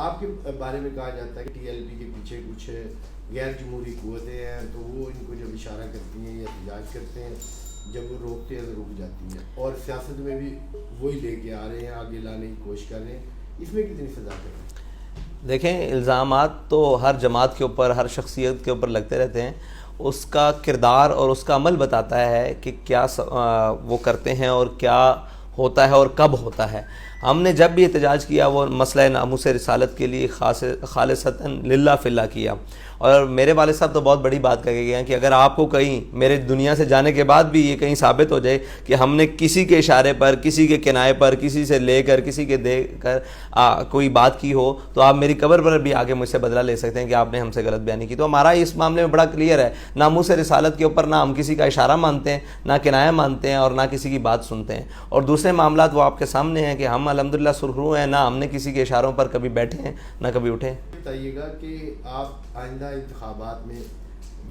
آپ کے بارے میں کہا جاتا ہے کہ ٹی ایل پی کے پیچھے کچھ غیر جمہوری قوتیں ہیں، تو وہ ان کو جب اشارہ کرتی ہیں یا احتجاج کرتے ہیں، جب وہ روکتے ہیں تو رک جاتی ہیں، اور سیاست میں بھی وہی لے کے آ رہے ہیں، آگے لانے کی کوشش کر رہے ہیں. اس میں کتنی سزا کریں؟ دیکھیں، الزامات تو ہر جماعت کے اوپر، ہر شخصیت کے اوپر لگتے رہتے ہیں. اس کا کردار اور اس کا عمل بتاتا ہے کہ کیا وہ کرتے ہیں اور کیا ہوتا ہے اور کب ہوتا ہے. ہم نے جب بھی احتجاج کیا وہ مسئلہ ناموس رسالت کے لیے خالصتاً للہ فی اللہ کیا. اور میرے والد صاحب تو بہت بڑی بات کہہ کے گئے ہیں کہ اگر آپ کو کہیں میرے دنیا سے جانے کے بعد بھی یہ کہیں ثابت ہو جائے کہ ہم نے کسی کے اشارے پر، کسی کے کنائے پر، کسی سے لے کر، کسی کے دے کر کوئی بات کی ہو، تو آپ میری قبر پر بھی آگے مجھ سے بدلہ لے سکتے ہیں کہ آپ نے ہم سے غلط بیانی کی. تو ہمارا اس معاملے میں بڑا کلیئر ہے. ناموس رسالت کے اوپر نہ ہم کسی کا اشارہ مانتے ہیں، نہ کنایہ مانتے ہیں، اور نہ کسی کی بات سنتے ہیں. اور دوسرے معاملات وہ آپ کے سامنے ہیں کہ ہم الحمدللہ سرخرو ہیں، نہ ہم نے کسی کے اشاروں پر کبھی بیٹھے ہیں، نہ کبھی اٹھے ہیں. بتائیے گا کہ آپ آئندہ انتخابات میں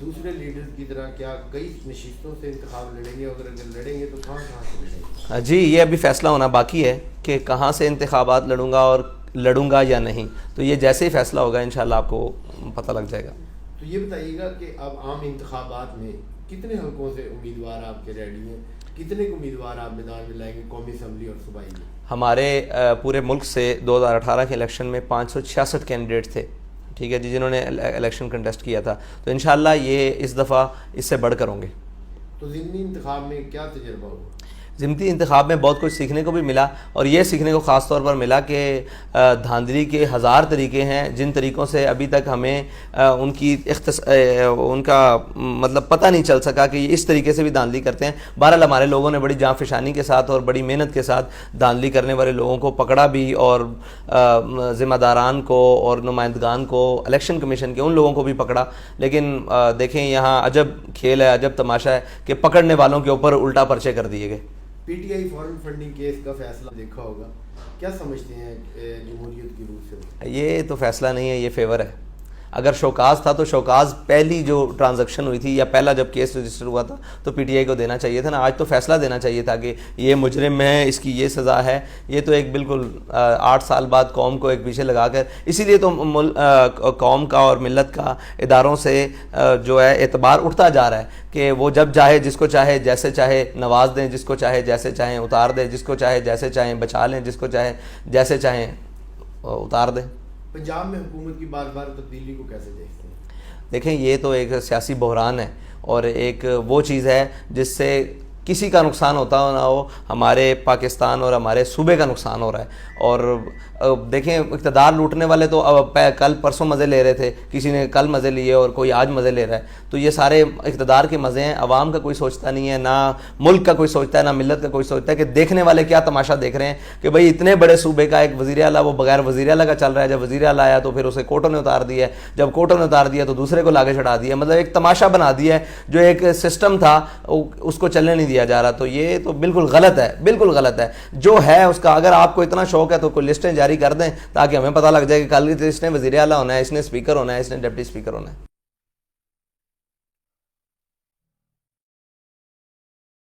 دوسرے لیڈرز کی طرح کیا کئی نشستوں سے انتخاب لڑیں گے، اور اگر لڑیں گے تو کہاں سے لڑیں گے؟ جی، یہ ابھی فیصلہ ہونا باقی ہے کہ کہاں سے انتخابات لڑوں گا اور لڑوں گا یا نہیں. تو یہ جیسے ہی فیصلہ ہوگا انشاءاللہ آپ کو پتہ لگ جائے گا. تو یہ بتائیے گا کہ اب عام انتخابات میں کتنے حلقوں سے امیدوار آپ کے ریڈی ہیں؟ کتنے امیدوار آپ میدان میں لائیں گے قومی اسمبلی اور صوبائی میں؟ ہمارے پورے ملک سے 2018 کے الیکشن میں 566 کینڈیڈیٹ تھے، ٹھیک ہے جی، جنہوں نے الیکشن کنٹیسٹ کیا تھا. تو انشاءاللہ یہ اس دفعہ اس سے بڑھ کر ہوں گے. تو ضمنی انتخاب میں کیا تجربہ ہوا؟ ضمنی انتخاب میں بہت کچھ سیکھنے کو بھی ملا، اور یہ سیکھنے کو خاص طور پر ملا کہ دھاندلی کے ہزار طریقے ہیں جن طریقوں سے ابھی تک ہمیں ان کا مطلب پتہ نہیں چل سکا کہ یہ اس طریقے سے بھی دھاندلی کرتے ہیں. بہرحال ہمارے لوگوں نے بڑی جاں فشانی کے ساتھ اور بڑی محنت کے ساتھ دھاندلی کرنے والے لوگوں کو پکڑا بھی، اور ذمہ داران کو اور نمائندگان کو، الیکشن کمیشن کے ان لوگوں کو بھی پکڑا. لیکن دیکھیں یہاں عجب کھیل ہے، عجب تماشا ہے کہ پکڑنے والوں کے اوپر الٹا پرچے کر دیے گئے. P T I foreign funding case کا فیصلہ دیکھا ہوگا، کیا سمجھتے ہیں جمہوریت کی روح سے؟ یہ تو فیصلہ نہیں ہے، یہ فیور ہے. اگر شوکاز تھا تو شوکاز پہلی جو ٹرانزیکشن ہوئی تھی یا پہلا جب کیس رجسٹر ہوا تھا تو پی ٹی آئی کو دینا چاہیے تھا نا. آج تو فیصلہ دینا چاہیے تھا کہ یہ مجرم ہے، اس کی یہ سزا ہے. یہ تو ایک بالکل 8 سال بعد قوم کو ایک پیچھے لگا کر، اسی لیے تو قوم کا اور ملت کا اداروں سے جو ہے اعتبار اٹھتا جا رہا ہے کہ وہ جب چاہے جس کو چاہے جیسے چاہے نواز دیں، جس کو چاہے جیسے چاہیں اتار دیں، جس کو چاہے جیسے چاہیں بچا لیں، جس کو چاہے جیسے چاہیں اتار دیں. پنجاب میں حکومت کی بار بار تبدیلی کو کیسے دیکھتے ہیں؟ دیکھیں، یہ تو ایک سیاسی بحران ہے، اور ایک وہ چیز ہے جس سے کسی کا نقصان ہوتا نہ ہو، ہمارے پاکستان اور ہمارے صوبے کا نقصان ہو رہا ہے. اور دیکھیں، اقتدار لوٹنے والے تو کل پرسوں مزے لے رہے تھے، کسی نے کل مزے لیے اور کوئی آج مزے لے رہا ہے. تو یہ سارے اقتدار کے مزے ہیں. عوام کا کوئی سوچتا نہیں ہے، نہ ملک کا کوئی سوچتا ہے، نہ ملت کا کوئی سوچتا ہے کہ دیکھنے والے کیا تماشا دیکھ رہے ہیں کہ بھئی اتنے بڑے صوبے کا ایک وزیر اعلیٰ وہ بغیر وزیر اعلیٰ کا چل رہا ہے. جب وزیر اعلیٰ آیا تو پھر اسے کورٹوں نے اتار دیا ہے، جب کورٹوں نے اتار دیا تو دوسرے کو لاگے چڑھا دیا. مطلب ایک تماشا بنا دیا ہے، جو ایک سسٹم تھا اس کو چلنے نہیں دیا جا رہا. تو یہ تو بالکل غلط ہے، بالکل غلط ہے. جو ہے اس کا، اگر آپ کو اتنا شوق ہے تو کوئی لسٹیں جاری کر دیں تاکہ ہمیں پتہ لگ جائے کہ کل اس نے وزیر اعلیٰ ہونا ہے، اس نے اسپیکر ہونا ہے، اس نے ڈپٹی اسپیکر ہونا ہے.